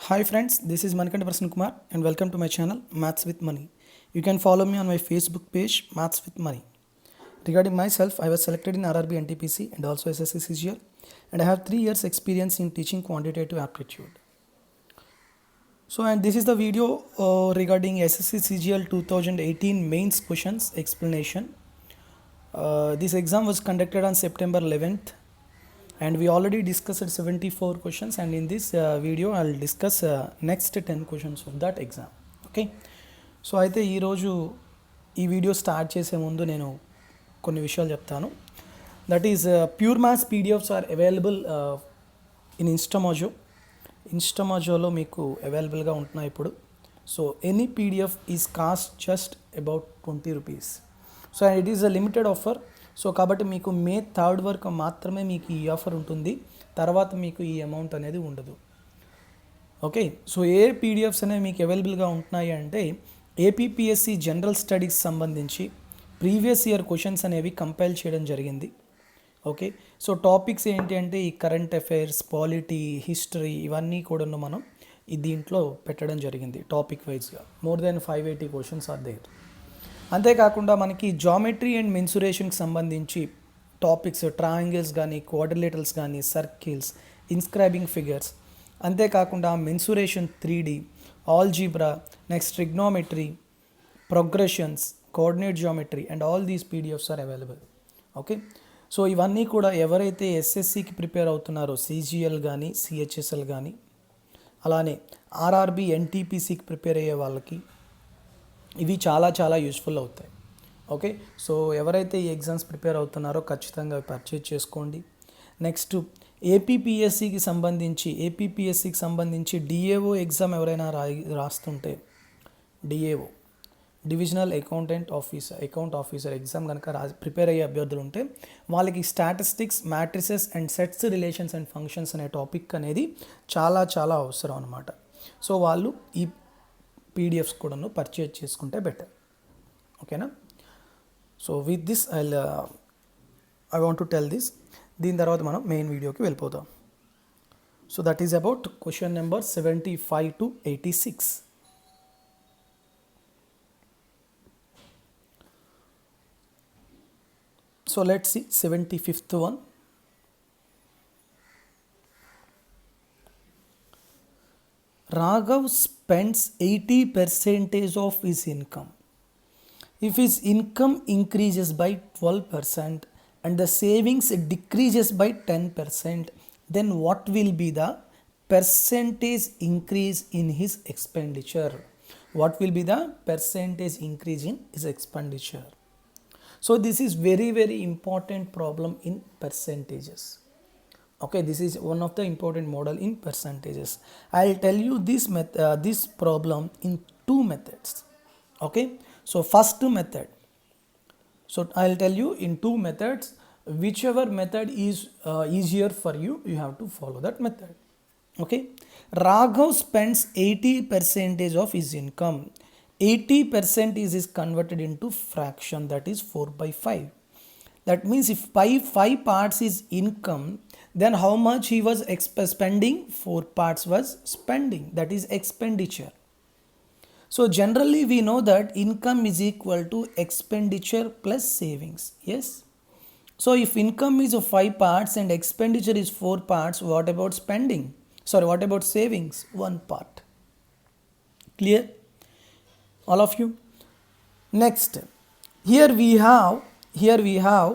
Hi friends, this is Manikanda Prasanna Kumar and welcome to my channel Maths with Money. You can follow me on my Facebook page Maths with Money. Regarding myself, I was selected in RRB NTPC and also SSC CGL, and I have 3 years experience in teaching quantitative aptitude. So and this is the video regarding SSC CGL 2018 mains questions explanation. This exam was conducted on September 11th and we already discussed 74 questions, and in this video I'll discuss next 10 questions of that exam. Okay, so అయితే ఈరోజు ఈ video start చేసే ముందు నేను కొన్ని విషయాలు చెప్తాను. That is pure maths PDFs are available in ఇన్స్టామాజోలో మీకు అవైలబుల్గా ఉంటున్నాయి ఇప్పుడు. So any PDF is cost just about ₹20. So it is a limited offer. So కాబట్టి మీకు మే 3 వరకు మాత్రమే మీకు ఈ ఆఫర్ ఉంటుంది, తర్వాత మీకు ఈ అమౌంట్ అనేది ఉండదు. ఓకే, సో ఏ పీడిఎఫ్స్ అనేవి మీకు అవైలబుల్గా ఉంటున్నాయి అంటే ఏపీపీఎస్సి జనరల్ స్టడీస్ సంబంధించి ప్రీవియస్ ఇయర్ క్వశ్చన్స్ అనేవి కంపైల్ చేయడం జరిగింది. ఓకే, సో టాపిక్స్ ఏంటి అంటే ఈ కరెంట్ అఫైర్స్, పాలిటీ, హిస్టరీ ఇవన్నీ కూడా మనం దీంట్లో పెట్టడం జరిగింది టాపిక్ వైజ్గా. More than 580 questions are there. అంతేకాకుండా మనకి జామెట్రీ అండ్ మెన్సురేషన్కి సంబంధించి టాపిక్స్ ట్రయాంగిల్స్ కానీ, క్వాడ్రిలేటరల్స్ కానీ, సర్కిల్స్, ఇన్స్క్రైబింగ్ ఫిగర్స్, అంతేకాకుండా mensuration 3D, algebra, next trigonometry, progressions, coordinate geometry and all these PDFs are available. Okay, so ఇవన్నీ కూడా ఎవరైతే ఎస్ఎస్సికి ప్రిపేర్ అవుతున్నారో సిజిఎల్ కానీ, సిహెచ్ఎస్ఎల్ కానీ, అలానే ఆర్ఆర్బి ఎన్టీపీసీకి ప్రిపేర్ అయ్యే వాళ్ళకి ఇవి చాలా చాలా యూస్ఫుల్ అవుతాయి. ఓకే, సో ఎవరైతే ఈ ఎగ్జామ్స్ ప్రిపేర్ అవుతున్నారో ఖచ్చితంగా పర్చేజ్ చేసుకోండి. నెక్స్ట్ ఏపీపీఎస్సికి సంబంధించి డిఏఓ ఎగ్జామ్ ఎవరైనా రాస్తుంటే, DAO divisional account officer exam కనుక ప్రిపేర్ అయ్యే అభ్యర్థులు ఉంటే వాళ్ళకి statistics, matrices and sets, relations and functions అనే టాపిక్ అనేది చాలా చాలా అవసరం అనమాట. సో వాళ్ళు ఈ పీడిఎఫ్స్ కూడాను పర్చేజ్ చేసుకుంటే బెటర్. ఓకేనా, so with this I want to tell this. దీని తర్వాత మనం మెయిన్ వీడియోకి వెళ్ళిపోతాం. So that is about question number 75 to 86. So let's see 75th one. Raghav spends 80% of his income. If his income increases by 12% and the savings decreases by 10%, then what will be the percentage increase in his expenditure? What will be the percentage increase in his expenditure? So this is very very important problem in percentages. Okay, this is one of the important model in percentages. I'll tell you this problem in 2 methods. Okay, so first method, so I'll tell you in 2 methods. Whichever method is easier for you, you have to follow that method. Okay, Raghav spends 80% of his income. 80% is converted into fraction, that is 4/5. That means if 5 parts is income, then how much he was spending? 4 parts was spending, that is expenditure. So generally we know that income is equal to expenditure plus savings. Yes, so if income is of 5 parts and expenditure is 4 parts, what about spending? Sorry, what about savings? 1 part. Clear, all of you? Next, here we have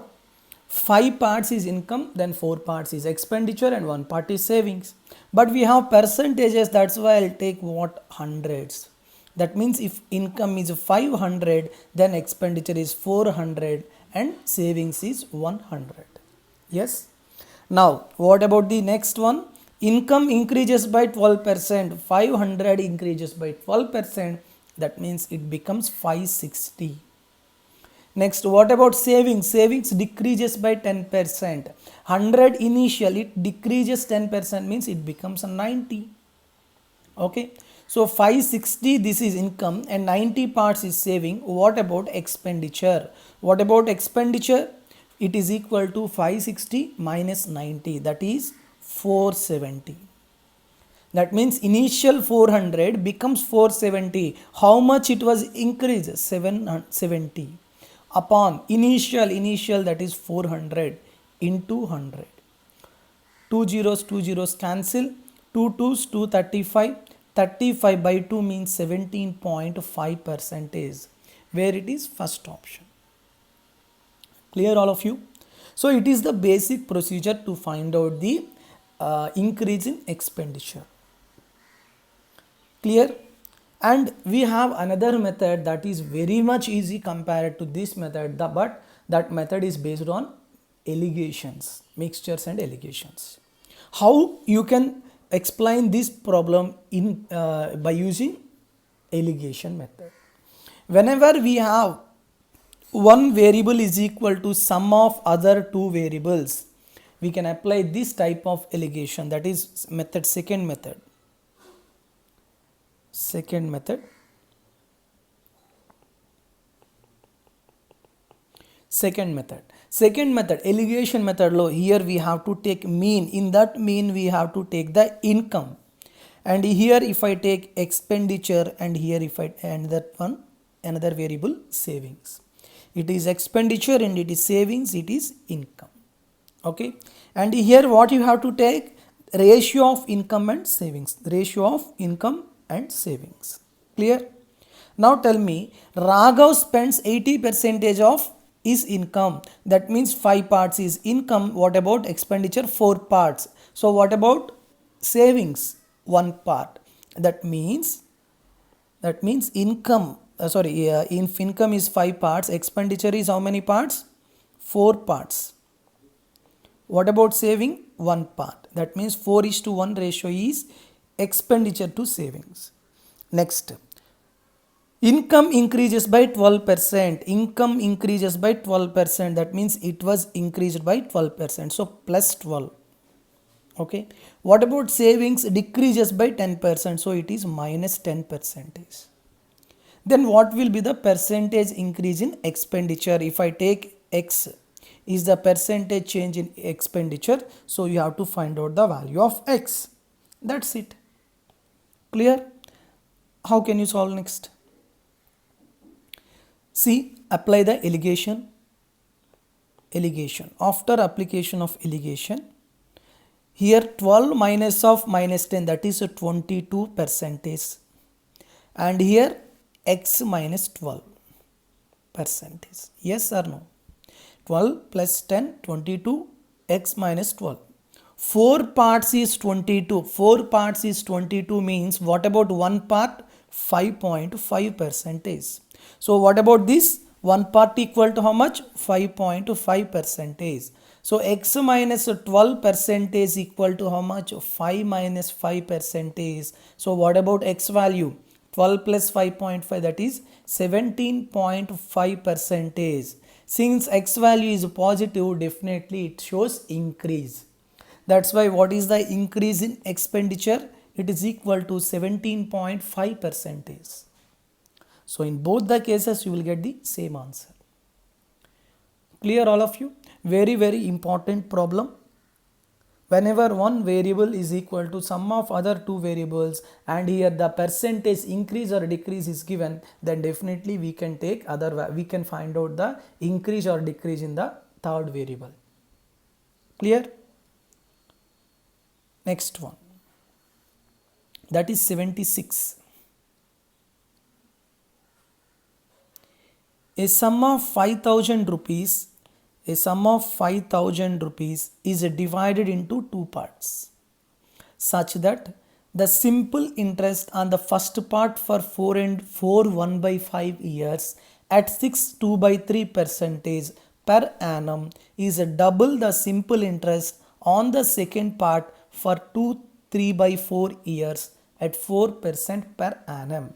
5 parts is income, then 4 parts is expenditure and 1 part is savings. But we have percentages, that's why I'll take what? Hundreds. That means if income is 500, then expenditure is 400 and savings is 100. Yes, now what about the next one? Income increases by 12%, 500 increases by 12%, that means it becomes 560. Next, what about savings? Savings decreases by 10%. 100 initial, it decreases 10%, means it becomes 90. Okay, so 560 this is income and 90 parts is saving. What about expenditure? What about expenditure? It is equal to 560 minus 90, that is 470. That means initial 400 becomes 470. How much it was increased? 770 upon initial that is 400 into 100. Two zeros cancel, two twos 235, 35 by 2 means 17.5 percentage, where it is first option. Clear all of you? So it is the basic procedure to find out the increase in expenditure. Clear? And we have another method that is very much easy compared to this method, but that method is based on allegations, mixtures and allegations. How you can explain this problem in by using allegation method? Whenever we have one variable is equal to sum of other two variables, we can apply this type of allegation, that is method second method. Second method allegation method lo, here we have to take mean. In that mean we have to take the income, and here if I take expenditure, and here if I and that one another variable savings, it is expenditure and it is savings, it is income. Okay, and here what you have to take? Ratio of income and savings, Clear? Now tell me, Raghav spends 80% of his income. That means 5 parts is income. What about expenditure? 4 parts. So what about savings? 1 part. That means income. If income is 5 parts, expenditure is how many parts? 4 parts. What about saving? 1 part. That means 4:1 ratio is expenditure to savings. Next, income increases by 12%. Income increases by 12%. That means it was increased by 12%. So plus 12. Okay. What about savings? Decreases by 10%. So it is minus 10%. Then what will be the percentage increase in expenditure? If I take X is the percentage change in expenditure, so you have to find out the value of X. That's it. Clear? How can you solve next? See, apply the allegation. After application of allegation, here 12 minus of minus 10, that is a 22%, and here X minus 12%. Yes or no? 12 plus 10, 22, X minus 12. 4 parts is 22. 4 parts is 22 means what about 1 part? 5.5%. So what about this? 1 part equal to how much? 5.5%. So X minus 12% is equal to how much? 5 minus 5%. So what about X value? 12 plus 5.5, that is 17.5%. Since X value is positive, definitely it shows increase. That's why what is the increase in expenditure? It is equal to 17.5%. So in both the cases you will get the same answer. Clear all of you? Very, very important problem. Whenever one variable is equal to sum of other two variables and here the percentage increase or decrease is given, then definitely we can find out the increase or decrease in the third variable. Clear? Next one, that is 76. A sum of 5,000 rupees is divided into 2 parts such that the simple interest on the first part for 4 1/5 years at 6 2/3% per annum is double the simple interest on the second part for 2 3/4 years at 4% per annum.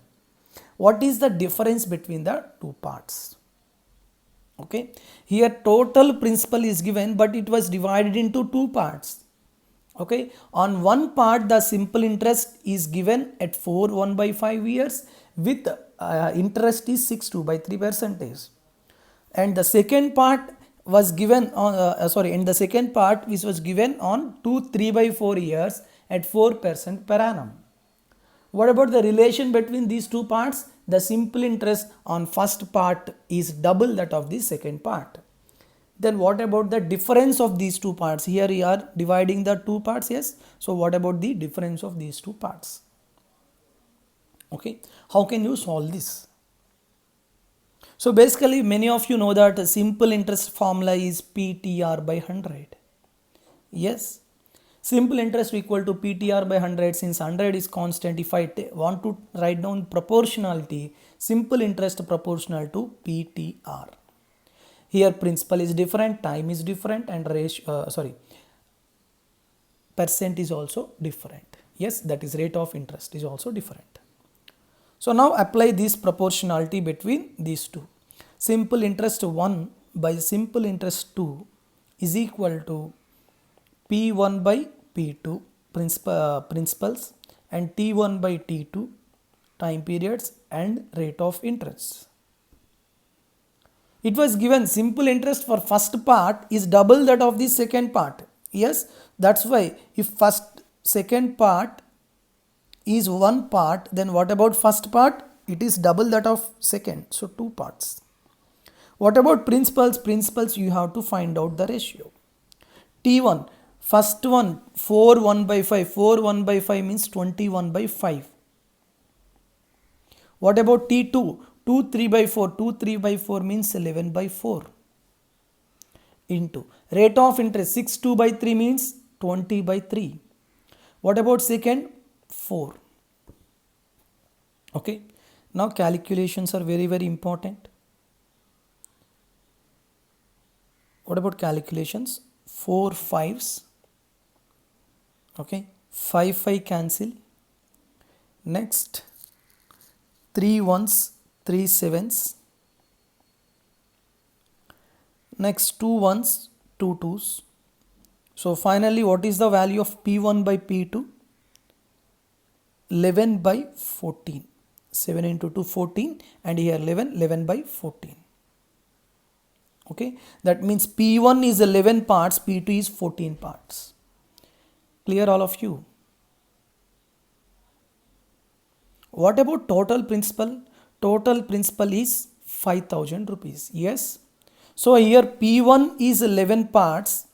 What is the difference between the 2 parts? Okay, here total principal is given, but it was divided into 2 parts. Okay, on one part the simple interest is given at 4 1/5 years with interest is 6 2/3%, and the second part was given on and the second part which was given on 2 3/4 years at 4% per annum. What about the relation between these two parts? The simple interest on first part is double that of the second part. Then what about the difference of these two parts? Here we are dividing the two parts, yes. So what about the difference of these two parts? Okay, how can you solve this? So basically many of you know that a simple interest formula is PTR by 100. Yes, simple interest equal to PTR by 100. Since 100 is constant, if I want to write down proportionality, simple interest proportional to PTR. Here principal is different, time is different, and percent is also different. Yes, that is rate of interest is also different. So now apply this proportionality between these two. Simple interest 1 by simple interest 2 is equal to P1 by P2 principals and T1 by T2 time periods and rate of interest. It was given simple interest for first part is double that of the second part. Yes, that's why if second part is one part, then what about first part? It is double that of second, so two parts. What about principals? Principals you have to find out the ratio. T1, first one 4 1 by 5, 4 1 by 5 means 21 by 5. What about T2? 2 3 by 4, 2 3 by 4 means 11 by 4 into rate of interest 6 2 by 3 means 20 by 3. What about second? 4. Okay, now calculations are very important. What about calculations? 4 5s. Okay, 5 5 cancel. Next 3 1s, 3 7s. Next 2 1s, 2 2s. So finally what is the value of P1 by P2? 11 by 14. 7 into 2 14 and here 11 by 14. Okay, that means P1 is 11 parts, P2 is 14 parts. Clear all of you? What about total principal? Total principal is 5,000 rupees. Yes. So here P1 is 11 parts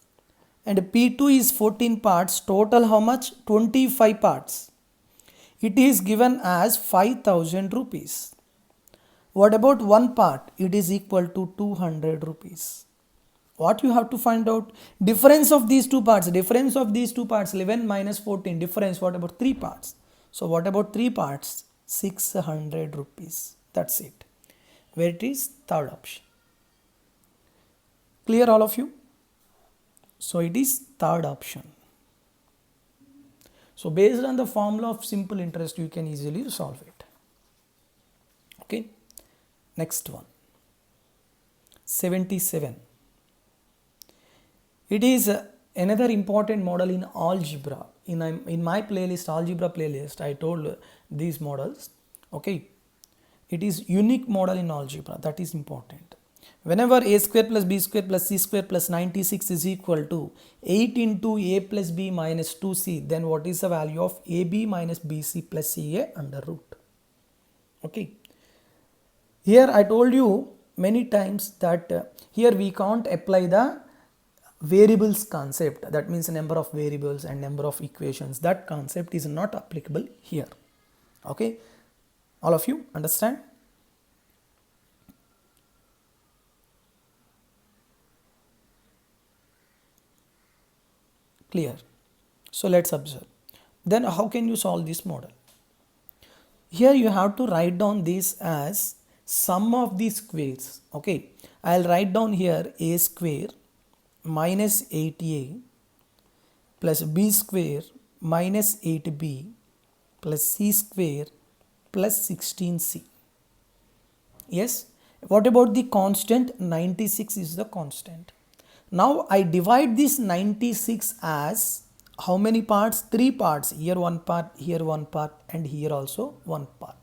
and P2 is 14 parts. Total how much? 25 parts. It is given as 5,000 rupees. What about one part? It is equal to 200 rupees. What you have to find out? Difference of these two parts. Difference of these two parts 11 minus 14. Difference. What about three parts? So what about three parts? 600 rupees. That's it. Where it is? Third option. Clear all of you? So it is third option. So based on the formula of simple interest, you can easily solve it. Okay. Next one. 77. It is another important model in algebra. In my playlist, algebra playlist, I told these models. Okay. It is unique model in algebra. That is important. Whenever a square plus b square plus c square plus 96 is equal to 8 into a plus b minus 2c, then what is the value of ab minus bc plus ca under root? Okay. Here I told you many times that here we can't apply the variables concept. That means number of variables and number of equations. That concept is not applicable here. Okay. All of you understand? Clear. So let's observe. Then how can you solve this model? Here you have to write down this as sum of the squares. Okay, I'll write down here a square minus 8a plus b square minus 8b plus c square plus 16c. Yes. What about the constant? 96 is the constant. Now I divide this 96 as how many parts? 3 parts. Here one part, here one part, and here also one part.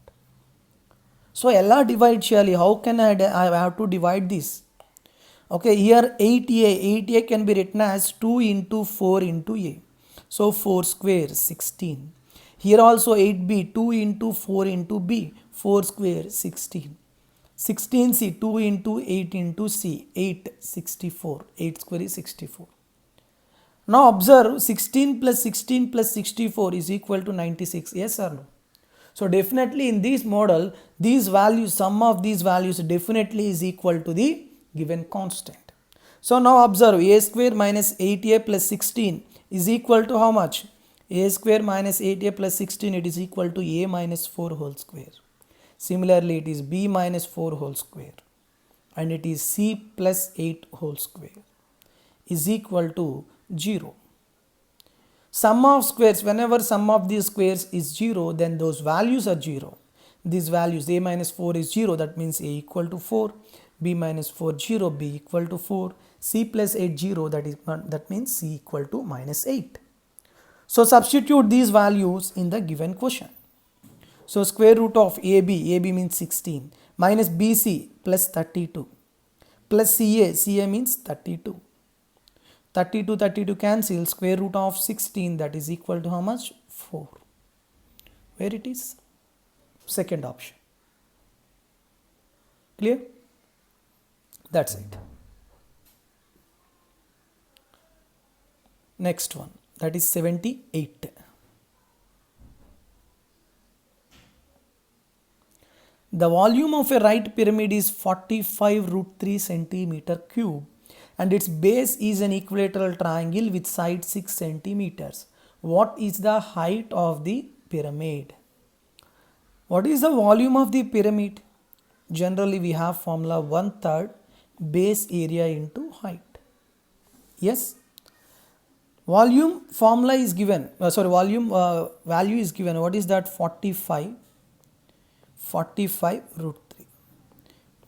So LR divide surely. How can I have to divide this? Okay, here 8a can be written as 2 into 4 into a. So 4 square 16. Here also 8b, 2 into 4 into b, 4 square 16. 16c, 2 into 8 into c, 8 64. 8 square is 64. Now observe 16 plus 16 plus 64 is equal to 96. Yes or no? So definitely in this model, these values, sum of these values definitely is equal to the given constant. So now observe a square minus 8a plus 16 is equal to how much? A square minus 8a plus 16, it is equal to a minus 4 whole square. Similarly, it is b minus 4 whole square, and it is c plus 8 whole square is equal to 0. Sum of squares, whenever sum of these squares is 0, then those values are 0. These values, a minus 4 is 0, that means a equal to 4, b minus 4 0, b equal to 4, c plus 8 0, that means c equal to minus 8. So substitute these values in the given question. So square root of AB means 16, minus BC plus 32, plus CA means 32. 32 cancel, square root of 16, that is equal to how much? 4. Where it is? Second option. Clear? That's it. Next one, that is 78. The volume of a right pyramid is 45 root 3 centimeter cube, and its base is an equilateral triangle with side 6 centimeters. What is the height of the pyramid? What is the volume of the pyramid? Generally we have formula 1/3 base area into height. Yes. Volume formula is given, volume value is given. What is that? 45 root 3.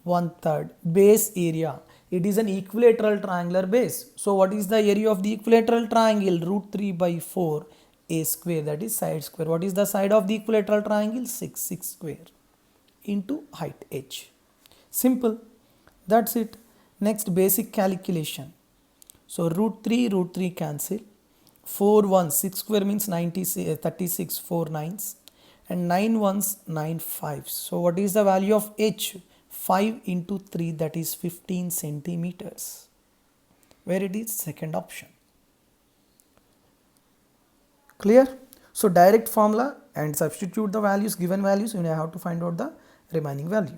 1/3 base area. It is an equilateral triangular base. So what is the area of the equilateral triangle? Root 3 by 4 a square, that is side square. What is the side of the equilateral triangle? 6 square into height h. Simple. That's it. Next, basic calculation. So root 3 cancel. 4 1, 6 square means 36, 4 9s, and 9 1s, 9 5s. So what is the value of h? 5 into 3, that is 15 centimeters. Where it is? Second option. Clear? So direct formula and substitute the values, given values, you have to find out the remaining value.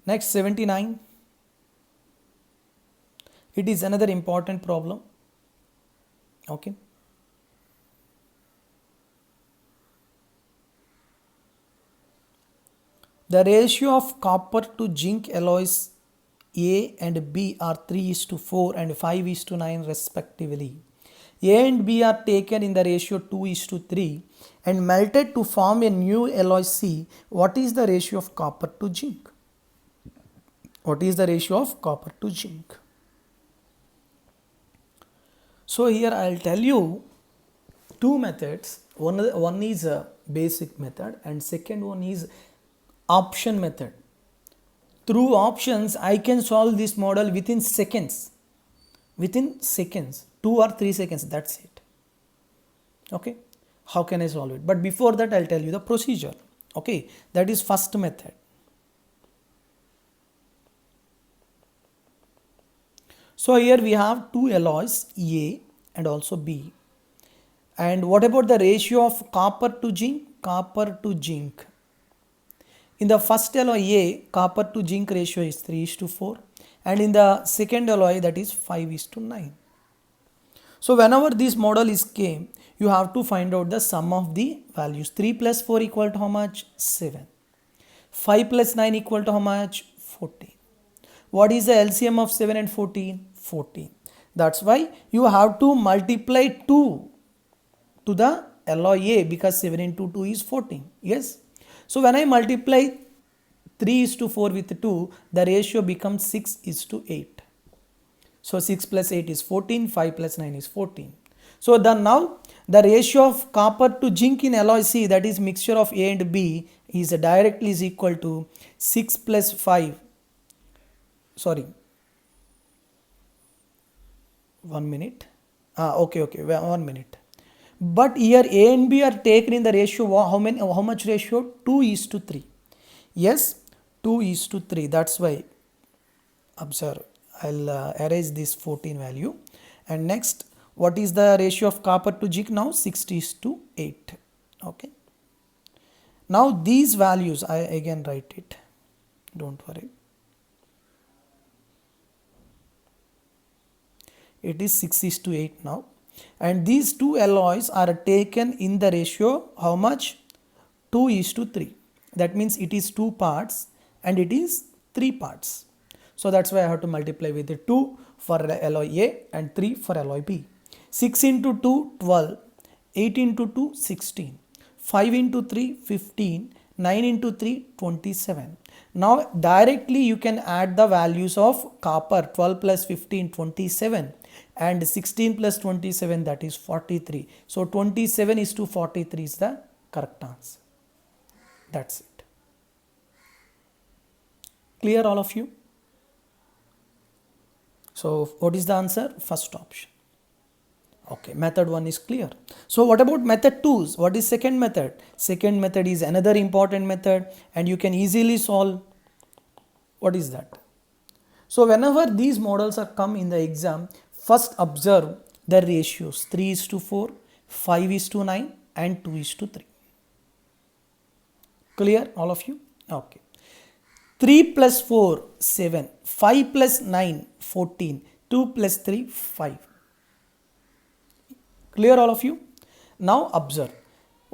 Next, 79. It is another important problem. Okay. The ratio of copper to zinc alloys A and B are 3:4 and 5:9 respectively. A and B are taken in the ratio 2:3 and melted to form a new alloy C. What is the ratio of copper to zinc? What is the ratio of copper to zinc? So here I will tell you two methods. One is a basic method and second one is option method. Through options I can solve this model within seconds. 2 or 3 seconds, that's it. Okay, how can I solve it? But before that I'll tell you the procedure. Okay, that is first method. So here we have two alloys A and also B. And what about the ratio of copper to zinc? Copper to zinc. In the first alloy A, copper to zinc ratio is 3:4, and in the second alloy, that is 5:9. So whenever this model is came, you have to find out the sum of the values. 3 plus 4 equal to how much? 7. 5 plus 9 equal to how much? 14. What is the LCM of 7 and 14? 14. That's why you have to multiply 2 to the alloy A, because 7 into 2 is 14. Yes. So when I multiply 3:4 with 2, the ratio becomes 6:8. So 6 plus 8 is 14, 5 plus 9 is 14. So now the ratio of copper to zinc in alloy C, that is mixture of A and B, is directly is equal to 6 plus 5. Sorry. 1 minute. Okay, okay, 1 minute. But here A and B are taken in the ratio, how much ratio? 2:3. Yes, 2:3. That's why, observe, I'll erase this 14 value. And next, what is the ratio of copper to zinc now? 6:8. Okay. Now these values, I again write it. Don't worry. It is 6:8 now. And these two alloys are taken in the ratio, how much? 2:3. That means it is 2 parts and it is 3 parts. So that's why I have to multiply with the 2 for alloy A and 3 for alloy B. 6 into 2, 12. 8 into 2, 16. 5 into 3, 15. 9 into 3, 27. Now directly you can add the values of copper. 12 plus 15, 27. And 16 plus 27, that is 43. So 27:43 is the correct answer. That's it. Clear, all of you? So what is the answer? First option. Okay, method 1 is clear. So what about method 2? What is second method? Second method is another important method and you can easily solve. What is that? So whenever these models are come in the exam, first observe the ratios: 3:4, 5:9 and 2:3. Clear, all of you? Okay. 3 plus 4, 7. 5 plus 9, 14. 2 plus 3, 5. Clear, all of you? Now observe.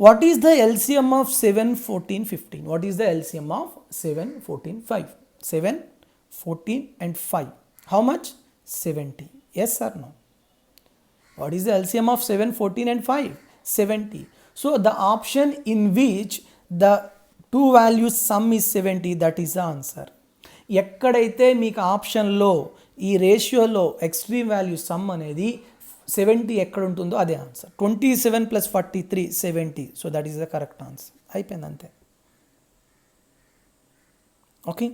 What is the LCM of 7, 14, 15? What is the LCM of 7, 14, 5? 7, 14 and 5. How much? 70. Yes or no? What is the LCM of 7, 14 and 5? 70. So the option in which the two values sum is 70, that is the answer. ఎక్కడైతే మీకు ఆప్షన్లో ఈ రేషియోలో extreme value some అనేది 70 ఎక్కడ ఉంటుందో అదే answer. 27 + 43, 70. So that is the correct answer. అయిపోయింది అంతే. ఓకే.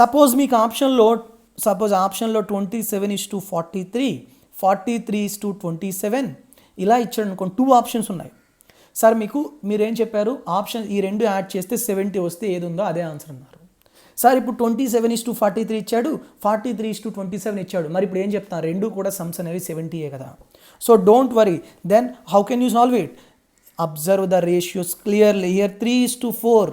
సపోజ్ మీకు ఆప్షన్లో 27:43, 43:27 ఇలా ఇచ్చాడు అనుకోండి. 2 ఆప్షన్స్ ఉన్నాయి. సార్ మీరేం చెప్పారు? ఆప్షన్ ఈ రెండు యాడ్ చేస్తే 70 వస్తే ఏది ఉందో అదే ఆన్సర్ అన్నారు. సార్ ఇప్పుడు 27:43 ఇచ్చాడు, 43:27 ఇచ్చాడు. మరి ఇప్పుడు ఏం చెప్తాను? రెండు కూడా సమ్స్ అనేవి 70 కదా. So don't worry. Then how can you solve it? Observe the ratios clearly. Here 3:4,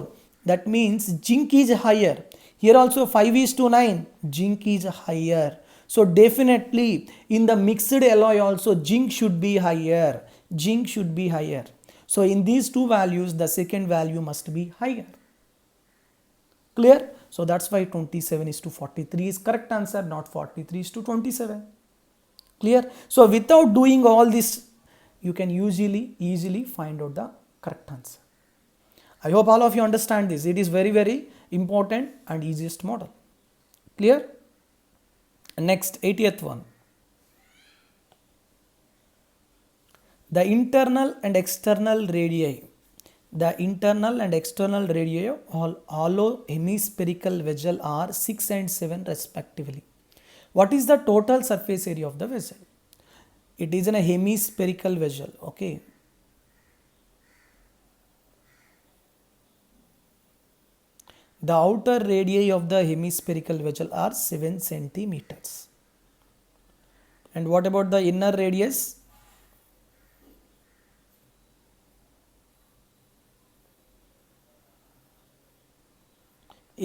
that means zinc is higher. Here also 5:9, zinc is higher. So definitely in the mixed alloy also zinc should be higher. Zinc should be higher. So in these two values the second value must be higher. Clear? So that's why 27:43 is correct answer, not 43:27. Clear? So without doing all this you can easily find out the correct answer. I hope all of you understand this. It is very important and easiest model. Clear? Next, 80th one. The internal and external radii. The internal and external radii of hollow hemispherical vessel are 6 and 7 respectively. What is the total surface area of the vessel? It is in a hemispherical vessel. Okay. The outer radii of the hemispherical vessel are 7 centimeters. And what about the inner radius?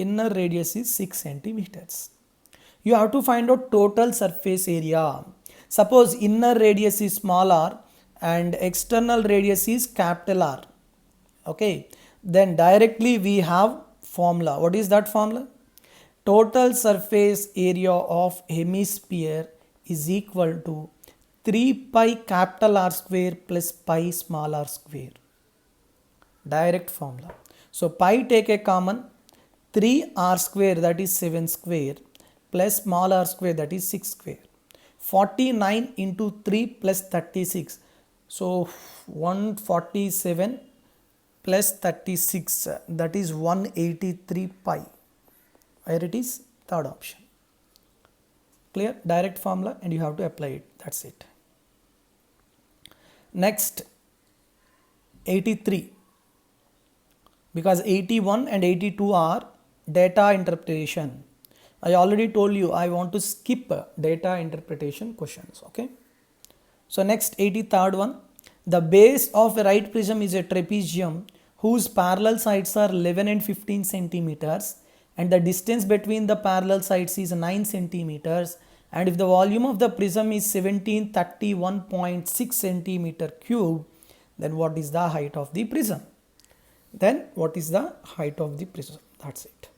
Inner radius is 6 centimeters. You have to find out total surface area. Suppose inner radius is small r and external radius is capital R. Okay. Then directly we have formula. What is that formula? Total surface area of hemisphere is equal to 3 pi capital R square plus pi small r square. Direct formula. So pi take a common, 3 r square that is 7 square plus small r square that is 6 square. 49 into 3 plus 36. So 147 plus 36, that is 183 pi. Where it is? Third option. Clear? Direct formula and you have to apply it. That's it. Next 83, because 81 and 82 are data interpretation. I already told you I want to skip data interpretation questions. Okay. So next 83rd one, the base of a right prism is a trapezium whose parallel sides are 11 and 15 centimeters and the distance between the parallel sides is 9 centimeters, and if the volume of the prism is 1731.6 centimeter cube, then what is the height of the prism? Then what is the height of the prism? That's it.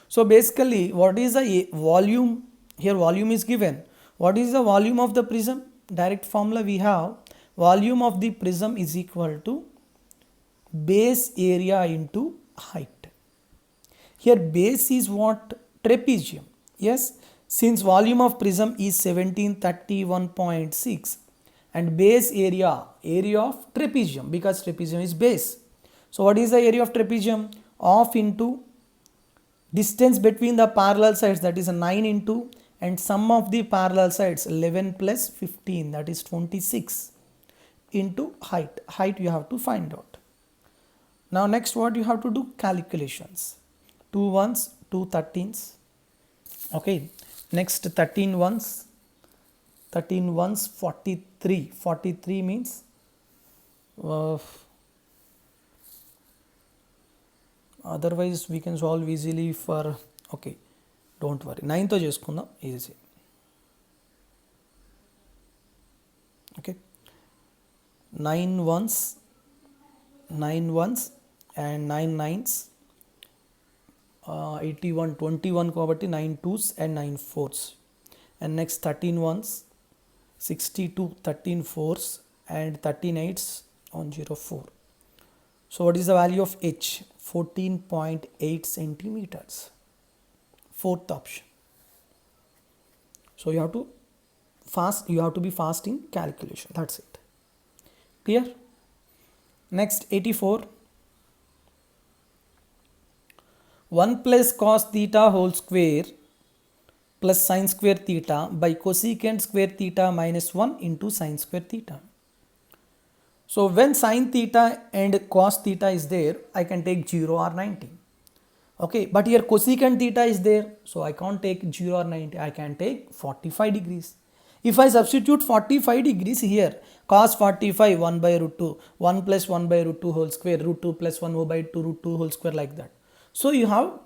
So basically, what is the volume? Here volume is given. What is the volume of the prism? Direct formula we have, volume of the prism is equal to base area into height. Here base is what? Trapezium. Yes, since volume of prism is 1731.6 and base area of trapezium, because trapezium is base. So what is the area of trapezium? Half into distance between the parallel sides, that is a 9 into, and sum of the parallel sides 11 plus 15, that is 26, into height. Height you have to find out. Now next what you have to do? Calculations. 2 ones, 2 13s. Okay. Next 13 ones. 13 ones 43. 43 means otherwise we can solve easily for, okay, don't worry, 9 తో చేసుకుందాం easy. Okay, 9 ones and 9 nines, 81 21 కాబట్టి 9 twos and 9 fours, and next 13 ones 62 13 fours and 13 eights 104. So what is the value of h? 14.8 centimeters. Fourth option. So you have to be fast in calculation. That's it. Clear? Next 84. 1 plus cos theta whole square plus sin square theta by cosecant square theta minus 1 into sin square theta. So when sin theta and cos theta is there, I can take 0 or 90. Okay, but here cosecant theta is there, so I can't take 0 or 90, I can take 45 degrees. If I substitute 45 degrees here, cos 45 1 by root 2, 1 plus 1 by root 2 whole square, root 2 plus 1 by 2 root 2 whole square, like that. So you have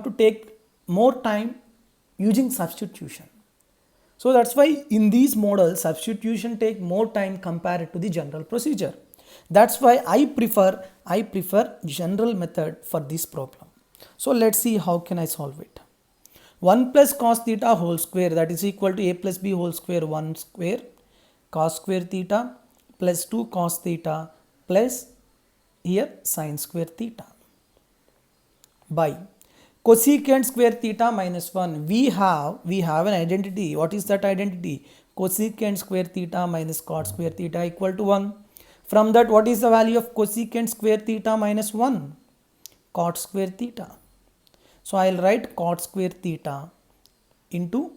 to take more time using substitution. So that's why in these models substitution take more time compared to the general procedure. That's why I prefer general method for this problem. So let's see how can I solve it. 1 plus cos theta whole square, that is equal to a plus b whole square 1 square cos square theta plus 2 cos theta plus here sin square theta by cosecant square theta minus 1. We have an identity. What is that identity? Cosecant square theta minus cot square theta equal to 1. From that, what is the value of cosecant square theta minus 1? Cot square theta. So I'll write cot square theta into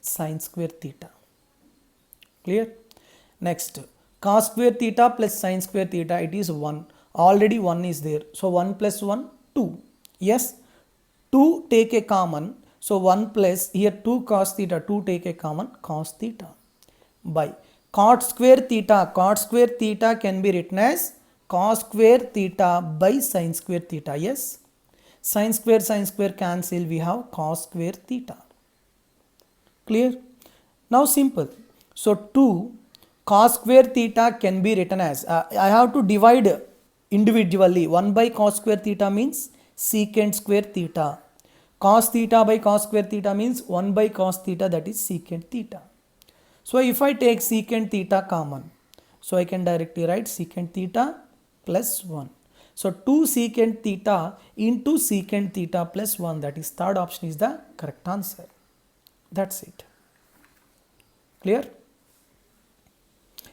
sin square theta. Clear? Next, cos square theta plus sin square theta, it is 1. Already 1 is there. So 1 plus 1, 2. Yes, 2 take a common. So 1 plus here 2 cos theta, 2 take a common, cos theta by cot square theta. Cot square theta can be written as cos square theta by sin square theta. Yes, sin square cancel, we have cos square theta. Clear? Now simple. So 2 cos square theta can be written as, I have to divide individually. 1 by cos square theta means secant square theta. Cos theta by cos square theta means 1 by cos theta, that is secant theta. So if I take secant theta common, so I can directly write secant theta plus 1. So 2 secant theta into secant theta plus 1, that is third option is the correct answer. That's it. Clear?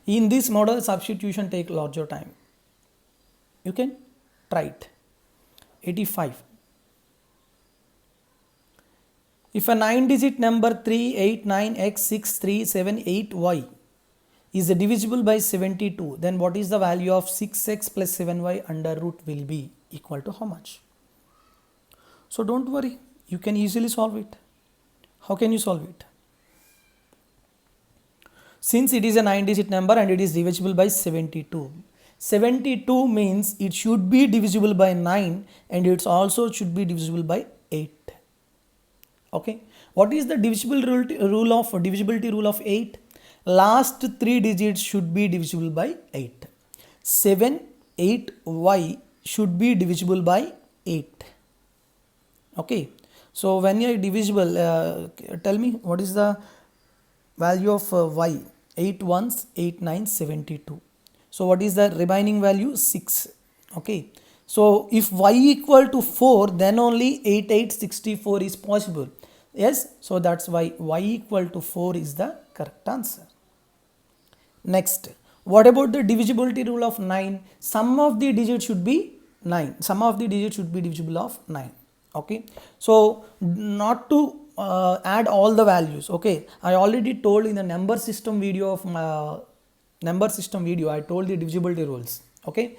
In this model, substitution take larger time. You can try it. 85. If a 9-digit number 389x6378y is divisible by 72, then what is the value of 6x plus 7y under root will be equal to how much? So don't worry, you can easily solve it. How can you solve it? Since it is a 9-digit number and it is divisible by 72, 72 means it should be divisible by 9 and it also should be divisible by 8. Okay, what is the divisibility rule of 8? Last 3 digits should be divisible by 8. 7, 8, y should be divisible by 8. Okay, so when you are divisible, tell me what is the value of y? 8 ones, 8 nines, 72. So what is the remaining value? 6. Okay, so if y equal to 4, then only 8 8 64 is possible. Yes, so that's why y equal to 4 is the correct answer. Next, what about the divisibility rule of 9? Sum of the digits should be 9. Sum of the digits should be divisible of 9. Okay, so not to add all the values. Okay, I already told in the number system video of I told the divisibility rules. Okay,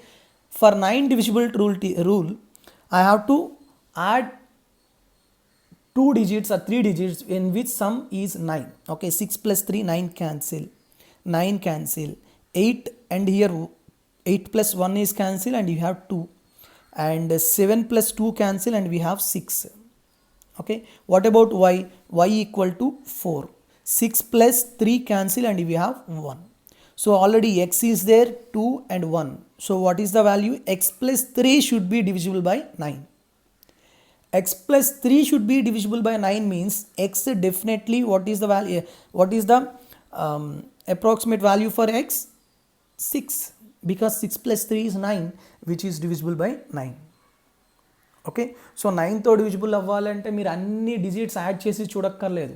for 9 divisibility rule, I have to add 2 digits or 3 digits in which sum is 9. Okay, 6 plus 3, 9 cancel. 9 cancel, 8 and here 8 plus 1 is cancel and you have 2, and 7 plus 2 cancel and we have 6. Okay, what about y? Y equal to 4. 6 plus 3 cancel and we have 1. So already x is there, 2 and 1. So what is the value? X plus 3 should be divisible by 9. X plus 3 should be divisible by 9 means x definitely, what is the value? What is the approximate value for x? 6, because 6 plus 3 is 9, which is divisible by 9. Okay, so 9తో divisible అవ్వాలంటే మీరు అన్ని digits add చేసి చూడక్కర్లేదు.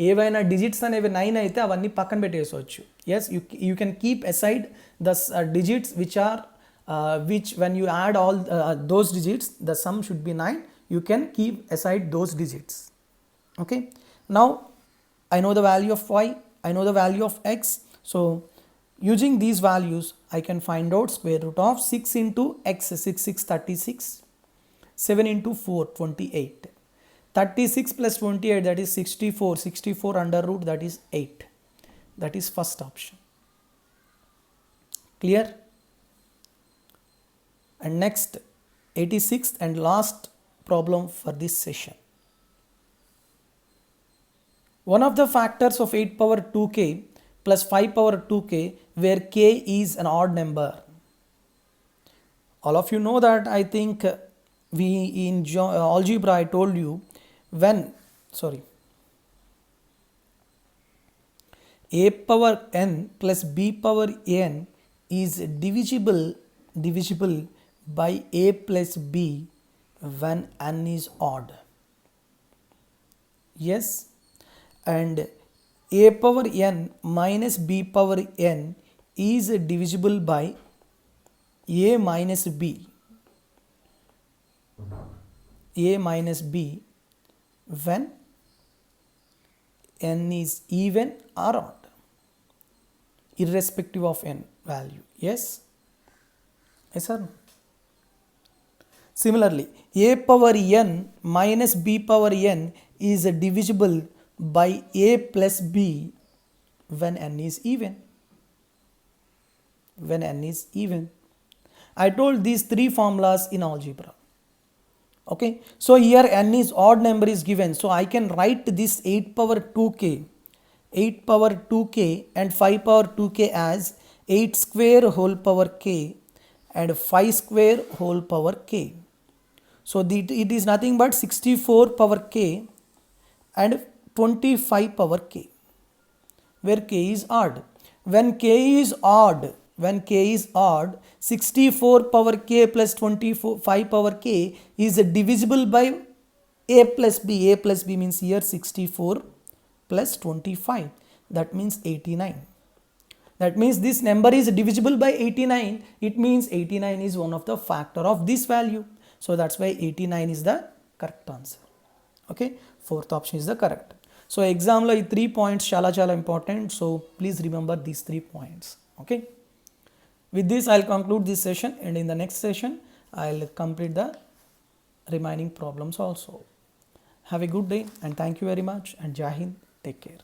ఏవైనా digits అనేవి 9 అయితే అవన్నీ పక్కన పెట్టేసుకోవచ్చు. Yes, you can keep aside the digits which when you add all those digits, the sum should be 9. You can keep aside those digits. Okay, now I know the value of y, I know the value of x. So using these values I can find out square root of 6 into x. 6 6 36, 7 into 4 28, 36 plus 28, that is 64. 64 under root, that is 8. That is first option. Clear? And next, 86th and last problem for this session. One of the factors of 8 power 2k plus 5 power 2k where k is an odd number. All of you know that. I think we in algebra I told you when a power n plus b power n is divisible by a plus b when n is odd. Yes, and a power n minus b power n is divisible by a minus b when n is even or odd, irrespective of n value. Yes, yes sir. Similarly, a power n minus b power n is divisible by a plus b when n is even. I told these 3 formulas in algebra. Okay, so here n is odd number is given, so I can write this 8 power 2k and 5 power 2k as 8 square whole power k and 5 square whole power k. So it is nothing but 64 power k and 25 power k, where k is odd. When k is odd, 64 power k plus 25 power k is divisible by a plus b. A plus b means here 64 plus 25, that means 89. That means this number is divisible by 89. It means 89 is one of the factor of this value. So that's why 89 is the correct answer. Okay, fourth option is the correct. So ఎగ్జామ్లో ఈ 3 points చాలా చాలా important. So please remember these 3 points. Okay, with this I'll conclude this session, and in the next session I'll complete the remaining problems also. Have a good day and thank you very much, and Jai Hind, take care.